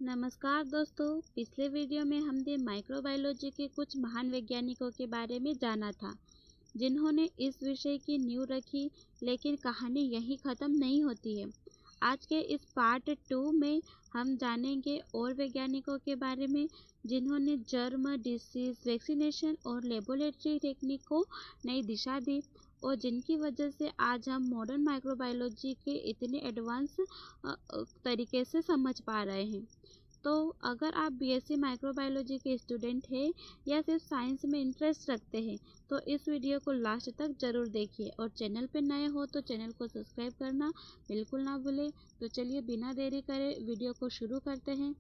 नमस्कार दोस्तों। पिछले वीडियो में हमने माइक्रोबायोलॉजी के कुछ महान वैज्ञानिकों के बारे में जाना था जिन्होंने इस विषय की नींव रखी, लेकिन कहानी यहीं ख़त्म नहीं होती है। आज के इस पार्ट 2 में हम जानेंगे और वैज्ञानिकों के बारे में जिन्होंने जर्म, डिसीज, वैक्सीनेशन और लेबोरेटरी टेक्निक को नई दिशा दी और जिनकी वजह से आज हम मॉडर्न माइक्रोबायोलॉजी के इतने एडवांस तरीके से समझ पा रहे हैं। तो अगर आप बीएससी माइक्रोबायोलॉजी के स्टूडेंट हैं या सिर्फ साइंस में इंटरेस्ट रखते हैं तो इस वीडियो को लास्ट तक ज़रूर देखिए और चैनल पर नए हो तो चैनल को सब्सक्राइब करना बिल्कुल ना भूलें। तो चलिए बिना देरी करे वीडियो को शुरू करते हैं।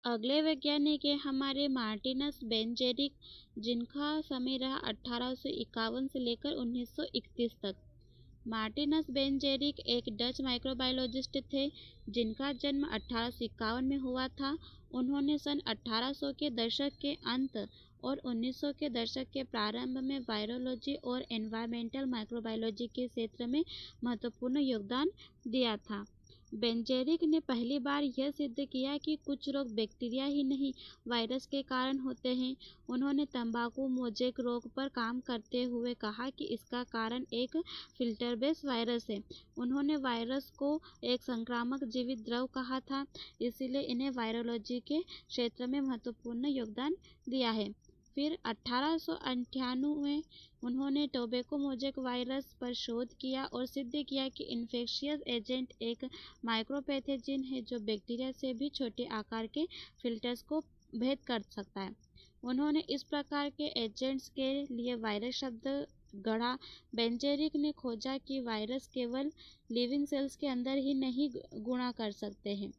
अगले वैज्ञानिक है हमारे मार्टिनस बेंजेरिक, जिनका समय रहा 1851 से लेकर 1931 तक। मार्टिनस बेंजेरिक एक डच माइक्रोबायोलॉजिस्ट थे जिनका जन्म 1851 में हुआ था। उन्होंने सन 1800 के दशक के अंत और 1900 के दशक के प्रारंभ में वायरोलॉजी और एनवायरमेंटल माइक्रोबायोलॉजी के क्षेत्र में महत्वपूर्ण योगदान दिया था। बेंजेरिक ने पहली बार यह सिद्ध किया कि कुछ रोग बैक्टीरिया ही नहीं वायरस के कारण होते हैं। उन्होंने तंबाकू मोज़ेक रोग पर काम करते हुए कहा कि इसका कारण एक फिल्टर बेस वायरस है। उन्होंने वायरस को एक संक्रामक जीवित द्रव कहा था, इसीलिए इन्हें वायरोलॉजी के क्षेत्र में महत्वपूर्ण योगदान दिया है। फिर 1898 में उन्होंने टोबैको मोज़ेक वायरस पर शोध किया और सिद्ध किया कि इन्फेक्शियस एजेंट एक माइक्रोपैथोजन है जो बैक्टीरिया से भी छोटे आकार के फिल्टर्स को भेद कर सकता है। उन्होंने इस प्रकार के एजेंट्स के लिए वायरस शब्द गढ़ा। बेंजेरिक ने खोजा कि वायरस केवल लिविंग सेल्स के अंदर ही नहीं गुणा कर सकते हैं,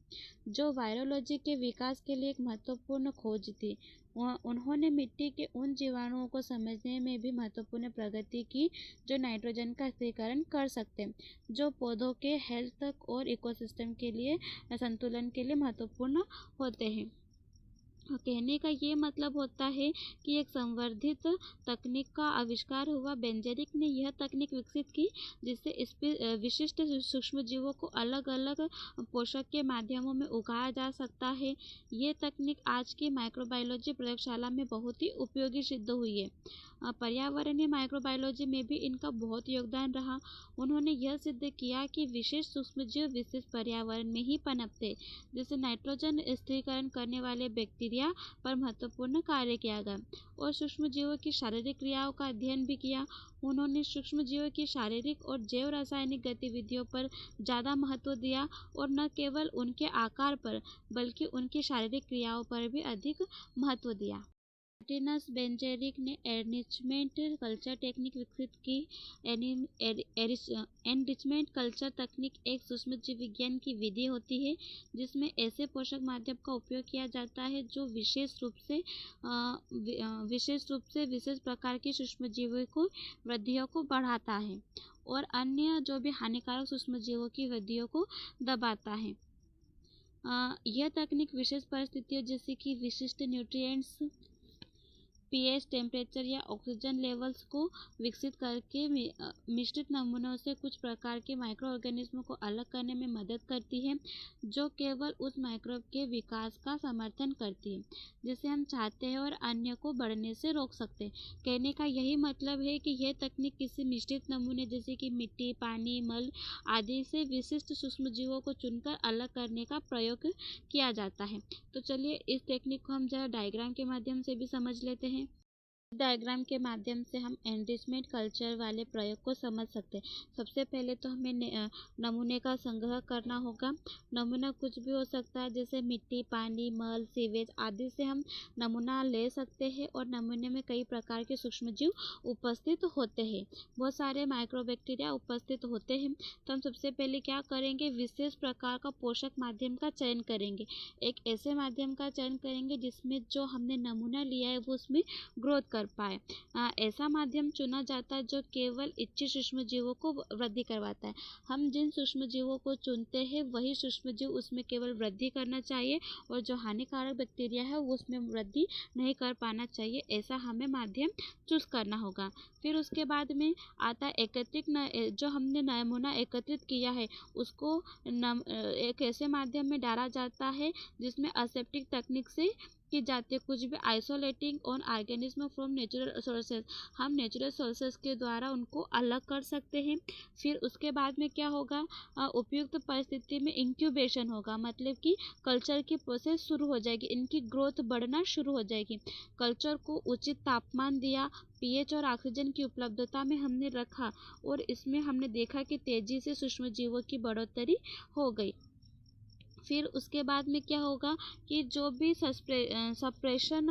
जो वायरोलॉजी के विकास के लिए एक महत्वपूर्ण खोज थी। उन्होंने मिट्टी के उन जीवाणुओं को समझने में भी महत्वपूर्ण प्रगति की जो नाइट्रोजन का स्थिरीकरण कर सकते हैं, जो पौधों के हेल्थ और इकोसिस्टम के लिए संतुलन के लिए महत्वपूर्ण होते हैं। कहने का ये मतलब होता है कि एक संवर्धित तकनीक का आविष्कार हुआ। बेंजेरिक ने यह तकनीक विकसित की जिससे विशिष्ट सूक्ष्मजीवों को अलग अलग पोषक के माध्यमों में उगाया जा सकता है। ये तकनीक आज की माइक्रोबायोलॉजी प्रयोगशाला में बहुत ही उपयोगी सिद्ध हुई है। पर्यावरणीय माइक्रोबायोलॉजी में भी इनका बहुत योगदान रहा। उन्होंने यह सिद्ध किया कि विशेष सूक्ष्मजीव विशेष पर्यावरण में ही पनपते, जैसे नाइट्रोजन स्थिरीकरण करने वाले बैक्टीरिया पर महत्वपूर्ण कार्य किया गया और सूक्ष्मजीवों की शारीरिक क्रियाओं का अध्ययन भी किया। उन्होंने सूक्ष्मजीवों की शारीरिक और जैव रासायनिक गतिविधियों पर ज़्यादा महत्व दिया और न केवल उनके आकार पर बल्कि उनकी शारीरिक क्रियाओं पर भी अधिक महत्व दिया। मार्टिनस बेंजेरिक ने एनरिचमेंट कल्चर टेक्निक विकसित की। एनरिचमेंट कल्चर तकनीक एक सूक्ष्मजीव विज्ञान की विधि होती है जिसमें ऐसे पोषक माध्यम का उपयोग किया जाता है जो विशेष रूप से विशेष प्रकार की सूक्ष्मजीवों को वृद्धियों को बढ़ाता है और अन्य जो भी हानिकारक सूक्ष्मजीवों की वृद्धियों को दबाता है। यह तकनीक विशेष परिस्थितियों जैसे कि विशिष्ट न्यूट्रिएंट्स, पीएच, टेम्परेचर या ऑक्सीजन लेवल्स को विकसित करके मिश्रित नमूनों से कुछ प्रकार के माइक्रो ऑर्गेनिज्म को अलग करने में मदद करती है, जो केवल उस माइक्रोब के विकास का समर्थन करती है जिसे हम चाहते हैं और अन्य को बढ़ने से रोक सकते हैं। कहने का यही मतलब है कि यह तकनीक किसी मिश्रित नमूने जैसे कि मिट्टी, पानी, मल आदि से विशिष्ट सूक्ष्मजीवों को चुनकर अलग करने का प्रयोग किया जाता है। तो चलिए इस टेक्निक को हम जरा डायग्राम के माध्यम से भी समझ लेते हैं। डायग्राम के माध्यम से हम एनरिचमेंट कल्चर वाले प्रयोग को समझ सकते हैं। सबसे पहले तो हमें नमूने का संग्रह करना होगा। नमूना कुछ भी हो सकता है, जैसे मिट्टी, पानी, मल, सीवेज आदि से हम नमूना ले सकते हैं और नमूने में कई प्रकार के सूक्ष्मजीव उपस्थित होते हैं। बहुत सारे माइक्रोबैक्टीरिया उपस्थित होते हैं। तो हम सबसे पहले क्या करेंगे, विशेष प्रकार का पोषक माध्यम का चयन करेंगे। एक ऐसे माध्यम का चयन करेंगे जिसमें जो हमने नमूना लिया है वो उसमें ग्रोथ कर पाए। ऐसा माध्यम चुना जाता है जो केवल इच्छित सूक्ष्मजीवों को वृद्धि करवाता है। हम जिन सूक्ष्मजीवों को चुनते हैं वही सूक्ष्मजीव उसमें केवल वृद्धि करना चाहिए और जो हानिकारक बैक्टीरिया है वो उसमें वृद्धि नहीं कर पाना चाहिए। ऐसा हमें माध्यम चूज करना होगा। फिर उसके बाद में आता है जो हमने नमूना एकत्रित किया है उसको एक ऐसे माध्यम में डाला जाता है जिसमें असेप्टिक तकनीक से की जाती है। कुछ भी isolating on organism from natural sources, हम नेचुरल सोर्सेज के द्वारा उनको अलग कर सकते हैं। फिर उसके बाद में क्या होगा, उपयुक्त परिस्थिति में इंक्यूबेशन होगा, मतलब कि कल्चर की प्रोसेस शुरू हो जाएगी, इनकी ग्रोथ बढ़ना शुरू हो जाएगी। कल्चर को उचित तापमान दिया, पीएच और ऑक्सीजन की उपलब्धता में हमने रखा और इसमें हमने देखा कि तेजी से सूक्ष्मजीवों की बढ़ोतरी हो गई। फिर उसके बाद में क्या होगा कि जो भी सप्रेशन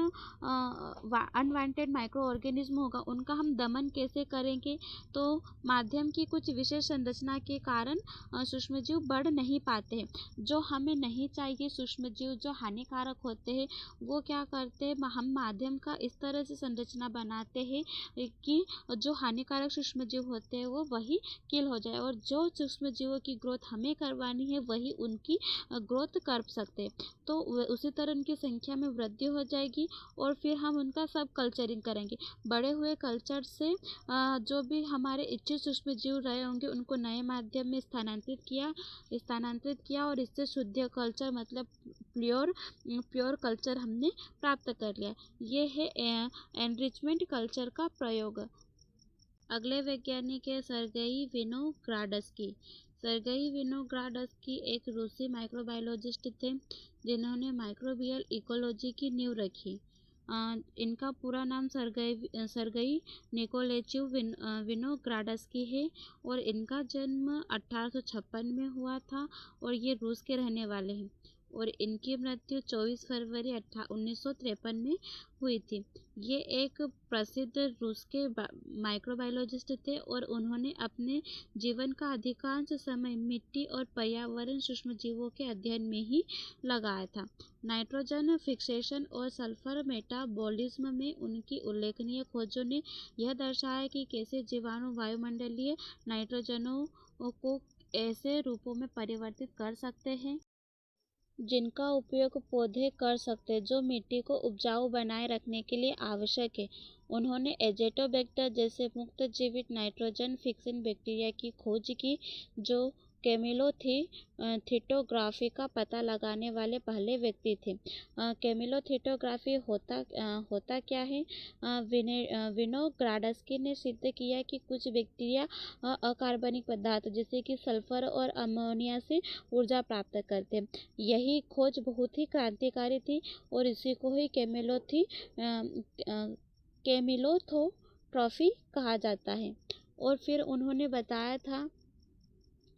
अनवांटेड माइक्रो ऑर्गेनिज्म होगा उनका हम दमन कैसे करेंगे, तो माध्यम की कुछ विशेष संरचना के कारण सूक्ष्मजीव बढ़ नहीं पाते हैं। जो हमें नहीं चाहिए सूक्ष्मजीव जो हानिकारक होते हैं वो क्या करते हैं, हम माध्यम का इस तरह से संरचना बनाते हैं कि जो हानिकारक सूक्ष्मजीव होते हैं वो वही किल हो जाए और जो सूक्ष्मजीवों की ग्रोथ हमें करवानी है वही उनकी ग्रोथ कर सकते। तो उसी तरह उनकी संख्या में वृद्धि हो जाएगी और फिर हम उनका सब कल्चरिंग करेंगे। बड़े हुए कल्चर से जो भी हमारे इच्छित सूक्ष्मजीव रहे होंगे उनको नए माध्यम में स्थानांतरित किया और इससे शुद्ध कल्चर मतलब प्योर कल्चर हमने प्राप्त कर लिया। ये है एनरिचमेंट कल्चर का प्रयोग। अगले वैज्ञानिक है सर्गेई विनोग्राडस्की। सर्गेई विनोग्राडस्की एक रूसी माइक्रोबायोलॉजिस्ट थे जिन्होंने माइक्रोबियल इकोलॉजी की नींव रखी। इनका पूरा नाम सर्गेई निकोलेचिव विनोग्राडस्की है और इनका जन्म 1856 में हुआ था और ये रूस के रहने वाले हैं और इनकी मृत्यु 24 फरवरी 1953 में हुई थी। ये एक प्रसिद्ध रूस के माइक्रोबायोलॉजिस्ट थे और उन्होंने अपने जीवन का अधिकांश समय मिट्टी और पर्यावरण सूक्ष्मजीवों के अध्ययन में ही लगाया था। नाइट्रोजन फिक्सेशन और सल्फर मेटाबॉलिज्म में उनकी उल्लेखनीय खोजों ने यह दर्शाया कि कैसे जीवाणु वायुमंडलीय नाइट्रोजनों को ऐसे रूपों में परिवर्तित कर सकते हैं जिनका उपयोग पौधे कर सकते हैं जो मिट्टी को उपजाऊ बनाए रखने के लिए आवश्यक है। उन्होंने एजेटोबैक्टर जैसे मुक्त जीवित नाइट्रोजन फिक्सिंग बैक्टीरिया की खोज की जो केमिलोथिटोग्राफी का पता लगाने वाले पहले व्यक्ति थे। केमिलोथिटोग्राफी होता क्या है, विनोग्राडस्की ने सिद्ध किया कि कुछ बैक्टीरिया अकार्बनिक पदार्थ जैसे कि सल्फर और अमोनिया से ऊर्जा प्राप्त करते। यही खोज बहुत ही क्रांतिकारी थी और इसी को ही केमिलोथोट्रॉफी कहा जाता है। और फिर उन्होंने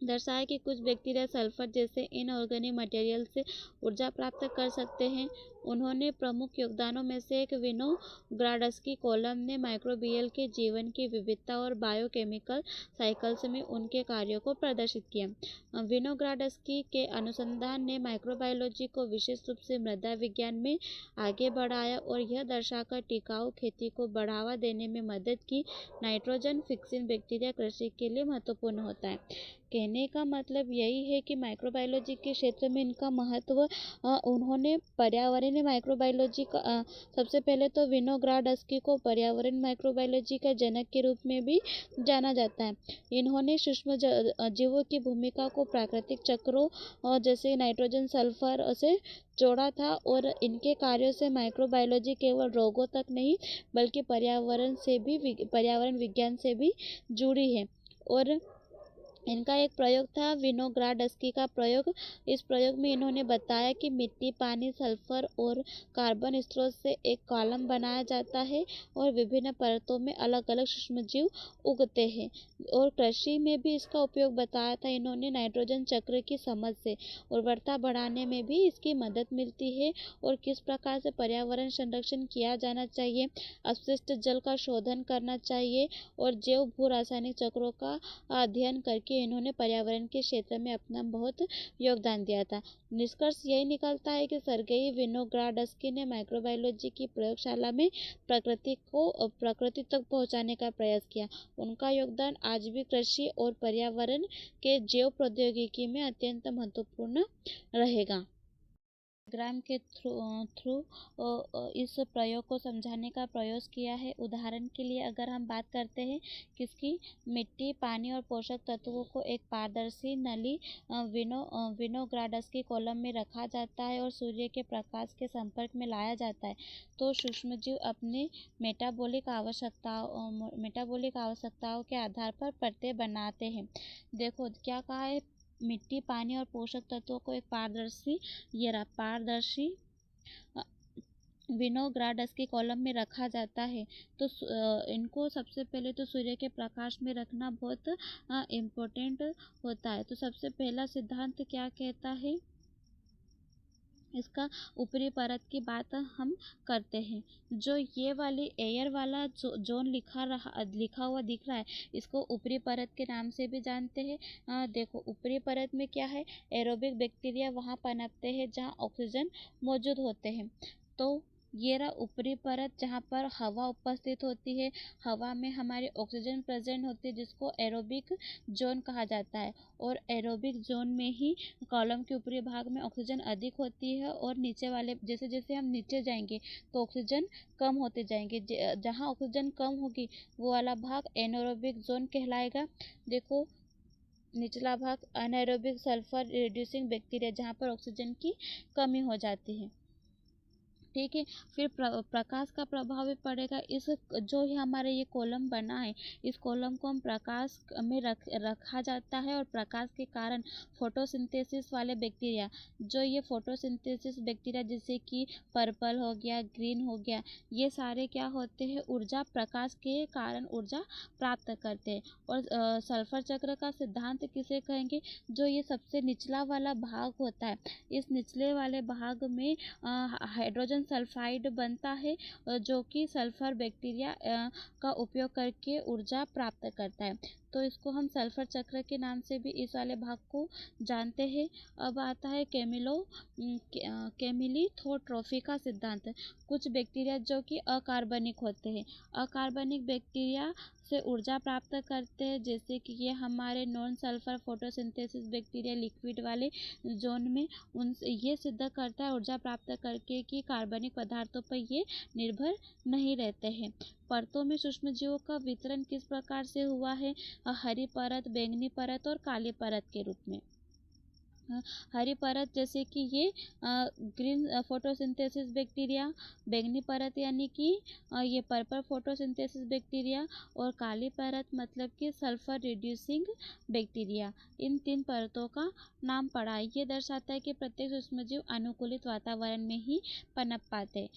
दर्शाया कि कुछ बैक्टीरिया सल्फर जैसे इनऑर्गेनिक मटेरियल से ऊर्जा प्राप्त कर सकते हैं। उन्होंने प्रमुख योगदानों में से एक विनोग्राडस्की कॉलम ने माइक्रोबियल के जीवन की विविधता और बायोकेमिकल साइकिल्स में उनके कार्यों को प्रदर्शित किया। विनोग्राडस्की के अनुसंधान ने माइक्रोबायोलॉजी को विशेष रूप से मृदा विज्ञान में आगे बढ़ाया और यह दर्शाकर टिकाऊ खेती को बढ़ावा देने में मदद की। नाइट्रोजन फिक्सिंग बैक्टीरिया कृषि के लिए महत्वपूर्ण होता है। कहने का मतलब यही है कि माइक्रोबायोलॉजी के क्षेत्र में इनका महत्व, उन्होंने पर्यावरणीय माइक्रोबायोलॉजी का सबसे पहले तो विनोग्राडस्की को पर्यावरण माइक्रोबायोलॉजी का जनक के रूप में भी जाना जाता है। इन्होंने सूक्ष्म जीवों की भूमिका को प्राकृतिक चक्रों जैसे नाइट्रोजन सल्फर से जोड़ा था और इनके कार्यों से माइक्रोबायोलॉजी केवल रोगों तक नहीं बल्कि पर्यावरण विज्ञान से भी जुड़ी है। और इनका एक प्रयोग था विनोग्राडस्की का प्रयोग। इस प्रयोग में इन्होंने बताया कि मिट्टी, पानी, सल्फर और कार्बन स्रोत से एक कॉलम बनाया जाता है और विभिन्न परतों में अलग अलग सूक्ष्मजीव उगते हैं। और कृषि में भी इसका उपयोग बताया था इन्होंने। नाइट्रोजन चक्र की समझ से उर्वरता बढ़ाने में भी इसकी मदद मिलती है और किस प्रकार से पर्यावरण संरक्षण किया जाना चाहिए, अपशिष्ट जल का शोधन करना चाहिए और जैव भू रासायनिक चक्रों का अध्ययन करके कि इन्होंने पर्यावरण के क्षेत्र में अपना बहुत योगदान दिया था। निष्कर्ष यही निकलता है कि सर्गेई विनोग्राडस्की ने माइक्रोबायोलॉजी की प्रयोगशाला में प्रकृति तक पहुंचाने का प्रयास किया। उनका योगदान आज भी कृषि और पर्यावरण के जैव प्रौद्योगिकी में अत्यंत महत्वपूर्ण रहेगा। ग्राम के थ्रू इस प्रयोग को समझाने का प्रयास किया है। उदाहरण के लिए अगर हम बात करते हैं किसकी, मिट्टी, पानी और पोषक तत्वों को एक पारदर्शी नली विनोग्राडस्की कॉलम में रखा जाता है और सूर्य के प्रकाश के संपर्क में लाया जाता है, तो सूक्ष्मजीव अपने मेटाबॉलिक आवश्यकताओं के आधार पर परतें बनाते हैं। देखो क्या कहा है, मिट्टी, पानी और पोषक तत्वों को एक पारदर्शी विनोग्राडस्की कॉलम में रखा जाता है। तो इनको सबसे पहले तो सूर्य के प्रकाश में रखना बहुत इम्पोर्टेंट होता है। तो सबसे पहला सिद्धांत क्या कहता है, इसका ऊपरी परत की बात हम करते हैं। जो ये वाली एयर वाला जोन लिखा हुआ दिख रहा है, इसको ऊपरी परत के नाम से भी जानते हैं। देखो ऊपरी परत में क्या है, एरोबिक बैक्टीरिया वहाँ पनपते हैं जहाँ ऑक्सीजन मौजूद होते हैं। तो ये रहा ऊपरी परत जहाँ पर हवा उपस्थित होती है, हवा में हमारी ऑक्सीजन प्रेजेंट होती है जिसको एरोबिक जोन कहा जाता है। और एरोबिक जोन में ही कॉलम के ऊपरी भाग में ऑक्सीजन अधिक होती है और नीचे वाले जैसे जैसे हम नीचे जाएंगे तो ऑक्सीजन कम होते जाएंगे। जहाँ ऑक्सीजन कम होगी वो वाला भाग एनारोबिक जोन कहलाएगा। देखो निचला भाग अनाएरोबिक सल्फर रिड्यूसिंग बैक्टीरिया, जहाँ पर ऑक्सीजन की कमी हो जाती है। ठीक है, फिर प्रकाश का प्रभाव भी पड़ेगा। इस जो ही हमारे ये कॉलम बना है, इस कॉलम को हम प्रकाश में रखा जाता है और प्रकाश के कारण फोटोसिंथेसिस वाले बैक्टीरिया, जो ये फोटोसिंथेसिस बैक्टीरिया जैसे कि पर्पल हो गया, ग्रीन हो गया, ये सारे क्या होते हैं, ऊर्जा, प्रकाश के कारण ऊर्जा प्राप्त करते हैं। और सल्फर चक्र का सिद्धांत किसे कहेंगे, जो ये सबसे निचला वाला भाग होता है, इस निचले वाले भाग में हाइड्रोजन सल्फाइड बनता है जो कि सल्फर बैक्टीरिया का उपयोग करके ऊर्जा प्राप्त करता है। तो इसको हम सल्फर चक्र के नाम से भी इस वाले भाग को जानते हैं। अब आता है केमिलिथोट्रॉफी का सिद्धांत। कुछ बैक्टीरिया जो कि अकार्बनिक होते हैं, अकार्बनिक बैक्टीरिया से ऊर्जा प्राप्त करते हैं, जैसे कि ये हमारे non sulphur photosynthesis bacteria liquid वाले जोन में उनसे ये सिद्ध करता है ऊर्जा प्राप्त करके कि कार्बनिक पदार्थों पर ये निर्भर नहीं रहते हैं। परतों में सूक्ष्मजीवों का वितरण किस प्रकार से हुआ है, हरी परत, बैंगनी परत और काली परत के रूप में। हरी परत जैसे कि ये ग्रीन फोटोसिंथेसिस बैक्टीरिया, बैंगनी परत यानी कि ये पर्पल फोटोसिंथेसिस बैक्टीरिया और काली परत मतलब कि सल्फर रिड्यूसिंग बैक्टीरिया। इन तीन परतों का नाम पड़ा है। ये दर्शाता है कि प्रत्येक सूक्ष्मजीव अनुकूलित वातावरण में ही पनप पाते।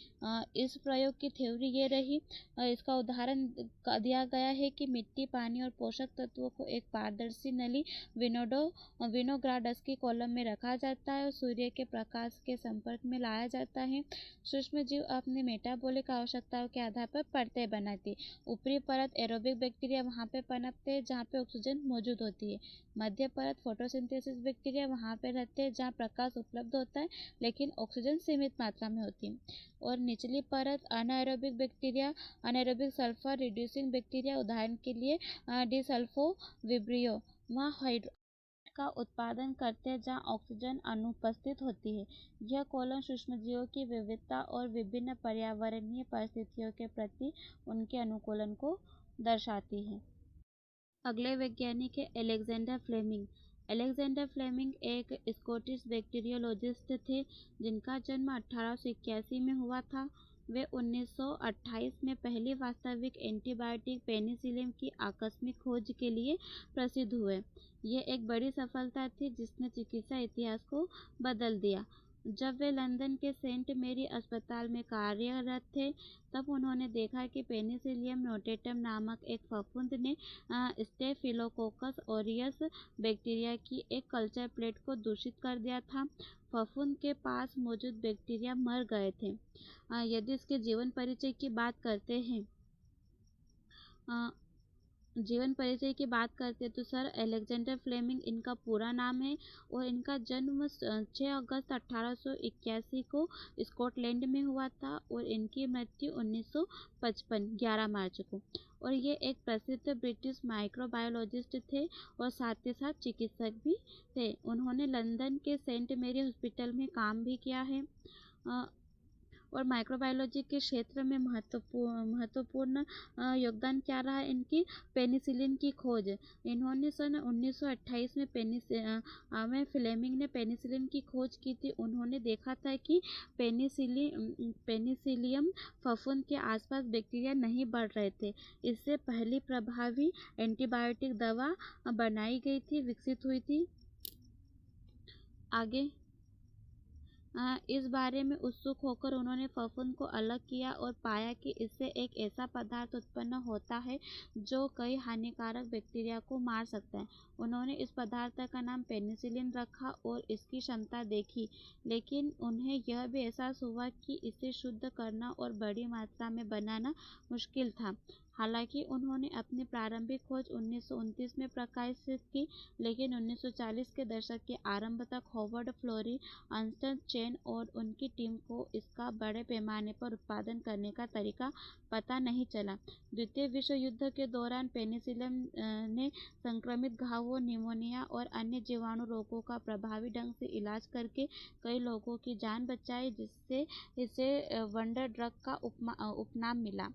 इस प्रयोग की थ्योरी ये रही। इसका उदाहरण दिया गया है कि मिट्टी, पानी और पोषक तत्वों को एक पारदर्शी नली विनोग्राडस्की कॉलम में रखा जाता है और सूर्य के प्रकाश के संपर्क में लाया जाता है। सूक्ष्मजीव अपने मेटाबॉलिक आवश्यकताओं के आधार पर परतें बनाती। ऊपरी परत एरोबिक बैक्टीरिया वहाँ पे पनपते हैं जहाँ पे ऑक्सीजन मौजूद होती है। मध्य परत फोटोसिंथेसिस बैक्टीरिया वहाँ पे रहते हैं जहाँ प्रकाश उपलब्ध होता है लेकिन ऑक्सीजन सीमित मात्रा में होती है। और निचली परत अनाएरोबिक बैक्टीरिया, अनाएरोबिक सल्फर रिड्यूसिंग बैक्टीरिया, उदाहरण के लिए डिसल्फो विब्रियो, वहाँ का उत्पादन करते हैं जहाँ ऑक्सीजन अनुपस्थित होती है। यह कॉलम सूक्ष्मजीवों की विविधता और विभिन्न पर्यावरणीय परिस्थितियों के प्रति उनके अनुकूलन को दर्शाती है। अगले वैज्ञानिक है अलेक्जेंडर फ्लेमिंग। अलेक्जेंडर फ्लेमिंग एक स्कॉटिश बैक्टीरियोलॉजिस्ट थे जिनका जन्म 1881 में हुआ था। वे 1928 में पहली वास्तविक एंटीबायोटिक पेनिसिलिन की आकस्मिक खोज के लिए प्रसिद्ध हुए। यह एक बड़ी सफलता थी जिसने चिकित्सा इतिहास को बदल दिया। जब वे लंदन के सेंट मेरी अस्पताल में कार्यरत थे तब उन्होंने देखा कि पेनिसिलियम नोटेटम नामक एक फफूंद ने स्टेफिलोकोकस ऑरियस बैक्टीरिया की एक कल्चर प्लेट को दूषित कर दिया था। फफूंद के पास मौजूद बैक्टीरिया मर गए थे। यदि इसके जीवन परिचय की बात करते हैं, जीवन परिचय की बात करते हैं तो सर अलेक्जेंडर फ्लेमिंग इनका पूरा नाम है और इनका जन्म 6 अगस्त 1881 को स्कॉटलैंड में हुआ था और इनकी मृत्यु 1955 11 मार्च को। और ये एक प्रसिद्ध ब्रिटिश माइक्रोबायोलॉजिस्ट थे और साथ ही साथ चिकित्सक भी थे। उन्होंने लंदन के सेंट मेरी हॉस्पिटल में काम भी किया है और माइक्रोबायोलॉजी के क्षेत्र में महत्वपूर्ण योगदान क्या रहा इनकी पेनिसिलिन की खोज। इन्होंने सन 1928 में फ्लेमिंग ने पेनिसिलिन की खोज की थी। उन्होंने देखा था कि पेनिसिलियम फफूंद के आसपास बैक्टीरिया नहीं बढ़ रहे थे। इससे पहली प्रभावी एंटीबायोटिक दवा बनाई गई थी, विकसित हुई थी। आगे इस बारे में उत्सुक होकर उन्होंने फफूंद को अलग किया और पाया कि इससे एक ऐसा पदार्थ उत्पन्न होता है जो कई हानिकारक बैक्टीरिया को मार सकता है। उन्होंने इस पदार्थ का नाम पेनिसिलिन रखा और इसकी क्षमता देखी, लेकिन उन्हें यह भी एहसास हुआ कि इसे शुद्ध करना और बड़ी मात्रा में बनाना मुश्किल था। हालांकि उन्होंने अपनी प्रारंभिक खोज 1929 में प्रकाशित की, लेकिन 1940 के दशक के आरंभ तक हॉवर्ड फ्लोरी, अर्नस्ट चेन और उनकी टीम को इसका बड़े पैमाने पर उत्पादन करने का तरीका पता नहीं चला। द्वितीय विश्व युद्ध के दौरान पेनिसिलिन ने संक्रमित घावों, निमोनिया और अन्य जीवाणु रोगों का प्रभावी ढंग से इलाज करके कई लोगों की जान बचाई, जिससे इसे वंडर ड्रग का उपनाम मिला।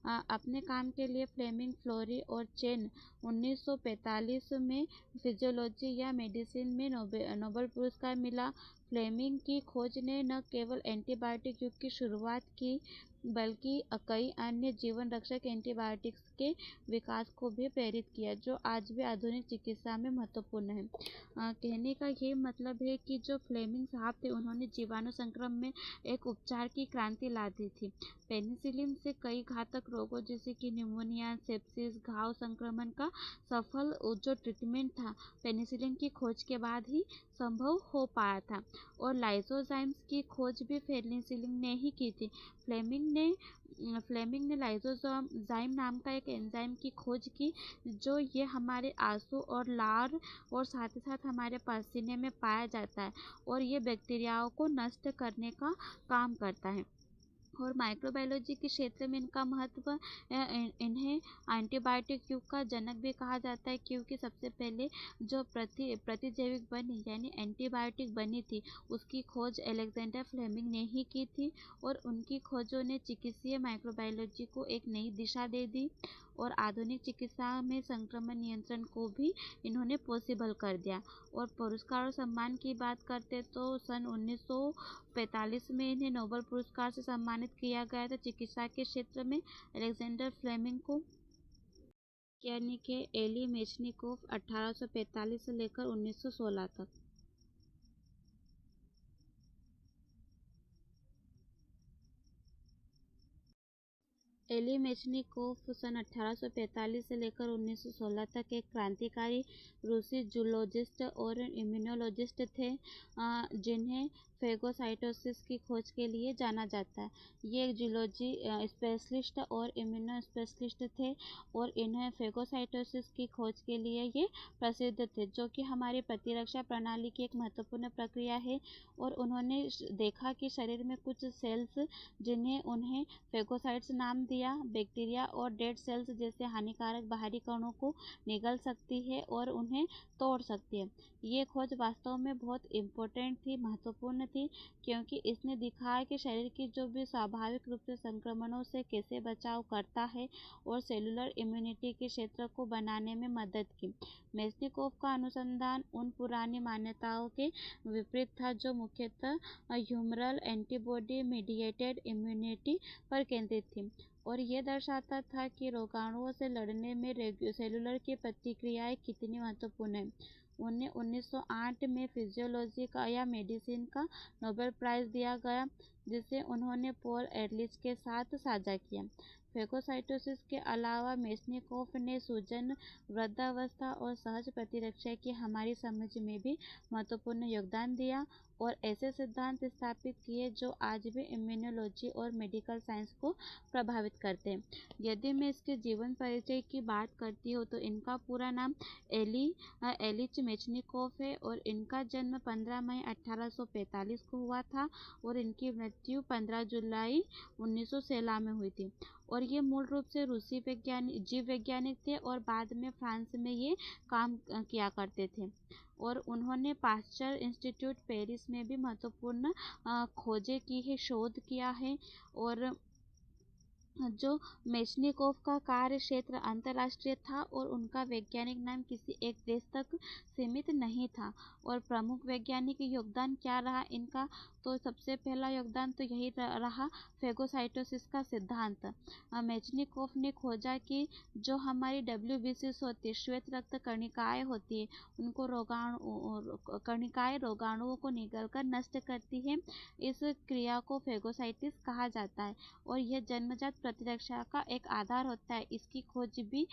अपने काम के लिए फ्लेमिंग, फ्लोरी और चेन 1945 में फिजियोलॉजी या मेडिसिन में नोबेल पुरस्कार मिला। फ्लेमिंग की खोज ने न केवल एंटीबायोटिक युग की शुरुआत की, बल्कि कई अन्य जीवन रक्षक एंटीबायोटिक्स के विकास को भी प्रेरित किया, जो आज भी आधुनिक चिकित्सा में महत्वपूर्ण है। कहने का ये मतलब है कि जो फ्लेमिंग साहब थे, उन्होंने जीवाणु संक्रमण में एक उपचार की क्रांति ला दी थी। पेनिसिलिन से कई घातक रोगों जैसे कि निमोनिया, सेप्सिस, घाव संक्रमण का सफल जो ट्रीटमेंट था, पेनिसिलिन की खोज के बाद ही संभव हो पाया था। और लाइसोजाइम्स की खोज भी पेनिसिलिन ने ही की थी। फ्लेमिंग ने लाइसोजाइम नाम का एक एंजाइम की खोज की, जो ये हमारे आंसू और लार और साथ ही साथ हमारे पसीने में पाया जाता है और ये बैक्टीरियाओं को नष्ट करने का काम करता है। और माइक्रोबायोलॉजी के क्षेत्र में इनका महत्व, इन्हें एंटीबायोटिक युग का जनक भी कहा जाता है, क्योंकि सबसे पहले जो प्रतिजैविक बनी यानी एंटीबायोटिक बनी थी, उसकी खोज अलेक्जेंडर फ्लेमिंग ने ही की थी और उनकी खोजों ने चिकित्सीय माइक्रोबायोलॉजी को एक नई दिशा दे दी और आधुनिक चिकित्सा में संक्रमण नियंत्रण को भी इन्होंने पॉसिबल कर दिया। और पुरस्कार और सम्मान की बात करते तो सन 1945 में इन्हें नोबेल पुरस्कार से सम्मानित किया गया था चिकित्सा के क्षेत्र में। अलेक्जेंडर फ्लेमिंग को यानी कि एली मेचनिकोव 1845 से लेकर 1916 तक। एली मेचनिकोव सन 1845 से लेकर 1916 तक एक क्रांतिकारी रूसी जूलॉजिस्ट और इम्यूनोलॉजिस्ट थे, जिन्हें फेगोसाइटोसिस की खोज के लिए जाना जाता है। ये एक जूलॉजी स्पेशलिस्ट और इम्यूनो स्पेशलिस्ट थे और इन्हें फेगोसाइटोसिस की खोज के लिए ये प्रसिद्ध थे, जो कि हमारी प्रतिरक्षा प्रणाली की एक महत्वपूर्ण प्रक्रिया है। और उन्होंने देखा कि शरीर में कुछ सेल्स, जिन्हें उन्हें फेगोसाइट्स नाम दिया, बैक्टीरिया और डेड सेल्स जैसे हानिकारक बाहरी कणों को निगल सकती है और उन्हें तोड़ सकती है। ये खोज वास्तव में बहुत इम्पोर्टेंट थी, महत्वपूर्ण थी, क्योंकि इसने दिखाया कि शरीर की जो भी स्वाभाविक रूप से संक्रमणों से कैसे बचाव करता है और सेलुलर इम्यूनिटी के क्षेत्र को बनाने में मदद की। मेचनिकोव का अनुसंधान उन पुरानी मान्यताओं के विपरीत था, जो मुख्यतः ह्यूमरल एंटीबॉडी मीडिएटेड इम्यूनिटी पर केंद्रित थी और ये दर्शाता था कि रोगाणुओं से लड़ने में सेलुलर की प्रतिक्रियाएं कितनी महत्वपूर्ण हैं। उन्हें 1908 में फिजियोलॉजी का या मेडिसिन का नोबेल प्राइज़ दिया गया, जिसे उन्होंने पॉल एरलिच के साथ साझा किया। फेगोसाइटोसिस के अलावा मेचनिकोव ने सूजन, वृद्धावस्था और सहज प्रतिरक्षा की हमारी समझ में भी महत्वपूर्ण योगदान दिया। और ऐसे सिद्धांत स्थापित किए जो आज भी इम्यूनोलॉजी और मेडिकल साइंस को प्रभावित करते हैं। यदि मैं इसके जीवन परिचय की बात करती हूँ तो इनका पूरा नाम एलिच मेचनिकोव है और इनका जन्म 15 मई 1845 को हुआ था और इनकी मृत्यु 15 जुलाई 1916 में हुई थी। और ये मूल रूप से रूसी जीव वैज्ञानिक थे और बाद में फ्रांस में ये काम किया करते थे। और उन्होंने पाश्चर इंस्टीट्यूट पेरिस में भी महत्वपूर्ण खोजें की है, शोध किया है। और जो मेचनिकोव का कार्य क्षेत्र अंतर्राष्ट्रीय था और उनका वैज्ञानिक नाम किसी एक देश तक सीमित नहीं था। और प्रमुख वैज्ञानिक योगदान क्या रहा इनका, तो सबसे पहला योगदान तो यही रहा फेगोसाइटोसिस का सिद्धांत। मेचनिकोव ने खोजा कि जो हमारी WBCs होती है, श्वेत रक्त कणिकाएं होती है, उनको कणिकाएं रोगाणुओं को निगलकर नष्ट करती है। इस क्रिया को फेगोसाइटिस कहा जाता है और यह जन्मजात प्रतिरक्षा का एक आधार होता है। इसकी खोज भी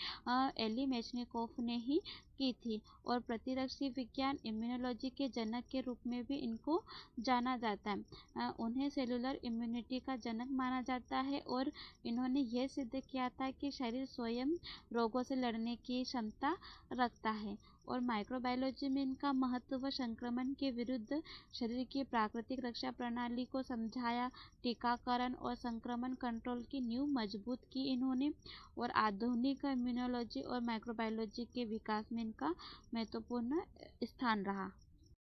एली मेचनिकोव ने ही की थी और प्रतिरक्षी विज्ञान इम्यूनोलॉजी के जनक के रूप में भी इनको जाना जाता है। उन्हें सेलुलर इम्यूनिटी का जनक माना जाता है और इन्होंने यह सिद्ध किया था कि शरीर स्वयं रोगों से लड़ने की क्षमता रखता है। और माइक्रोबायोलॉजी में इनका महत्व संक्रमण के विरुद्ध शरीर की प्राकृतिक रक्षा प्रणाली को समझाया, टीकाकरण और संक्रमण कंट्रोल की नींव मजबूत की इन्होंने। और आधुनिक इम्यूनोलॉजी और माइक्रोबायोलॉजी के विकास में इनका महत्वपूर्ण स्थान रहा।